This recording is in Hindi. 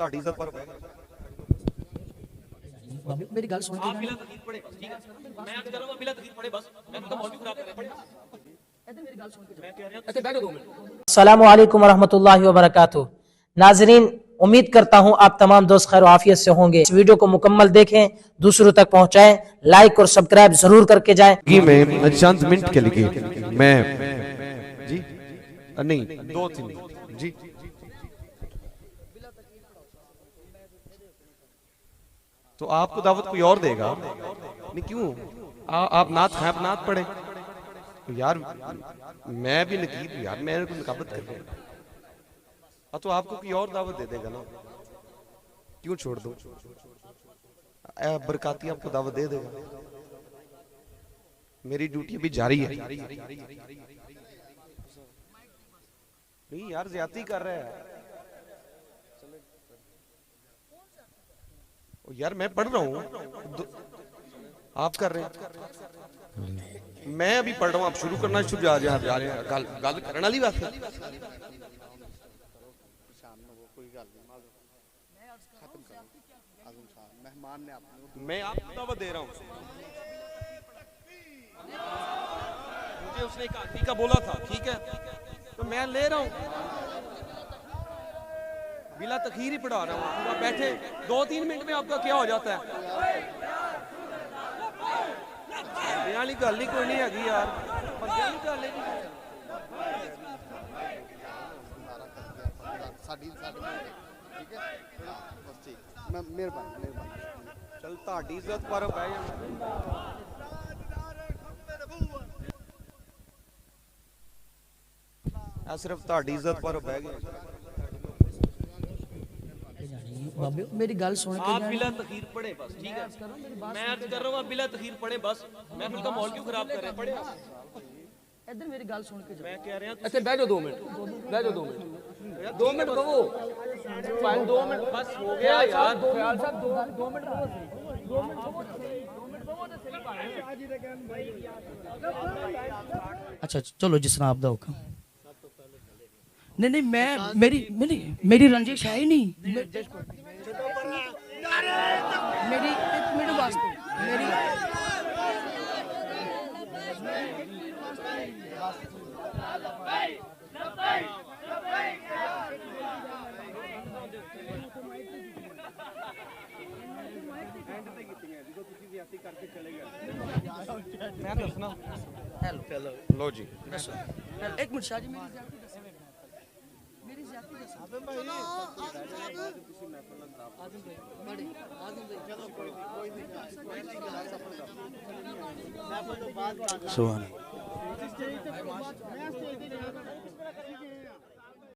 ਤੁਹਾਡੀ ਇੱਜ਼ਤ ਪਰ मेरी गल सुन आप बिला तकलीफ पड़े बस, ठीक है। मैं आज कर रहा हूं बिला तकलीफ पड़े बस, मैं तो मौलवी खराब कर रहा हूं। मैं कह रहा हूं अच्छा बैठो 2 मिनट। अस्सलामु अलैकुम रहमतुल्लाहि व बरकातुहू। नाजरीन, उम्मीद करता हूं आप तमाम दोस्त खैर आफियत से होंगे। इस वीडियो को मुकम्मल देखें, दूसरों तक पहुंचाएं, लाइक और सब्सक्राइब जरूर करके जाएं। मैं चंद मिनट के लिए मैं जी नहीं 2-3 जी तो आपको दावत कोई और देगा नहीं क्यों आप नात खाए आप नात पढ़े यार मैं भी नकीब यार मैं को नकाबत कर रहा हूं तो आपको कोई और दावत दे देगा ना क्यों छोड़ दो बरकाती आपको दावत दे देगा मेरी ड्यूटी अभी जारी है नहीं यार ज्यादती कर रहा है यार मैं पढ़ रहा हूं आप कर रहे हैं मैं अभी पढ़ रहा हूं आप शुरू करना शुरू जा रहे हैं गल करने वाली बात है मैं आपको दावत दे रहा हूं मुझे उसने एक आदमी का बोला था ठीक है तो मैं ले रहा हूं बिला तखीर ही पढ़ा रहा हूं आप बैठे 2-3 मिनट में आपका क्या हो जाता है वाली गल ही कोई नहीं हैगी यार चल ताड़ी इज्जत पर बह जा सिर्फ ताड़ी इज्जत पर बह गए बाबे मेरी गल सुन के आप बिला तखीर पढ़े बस, ठीक है। मैं आज कर रहा हूं आप बिला तखीर पढ़े बस, मैं फिर तो माहौल क्यों खराब कर रहे हैं पढ़े इधर मेरी गल सुन के मैं कह रहा हूं अच्छा बैठो 2 मिनट बैठो 2 मिनट 2 मिनट बवो फाइन 2 मिनट बस हो गया यार ख्याल साहब 2 मिनट बवो 2 मिनट बवो तो सही अच्छा चलो जिस तरह आपका हुक्म नहीं मैं मेरी रंजिश है ही नहीं मेरी एक मिनट वास्ते मेरी मैं दसना हेलो लो जी एक मिनट शाह जी मेरी सुभान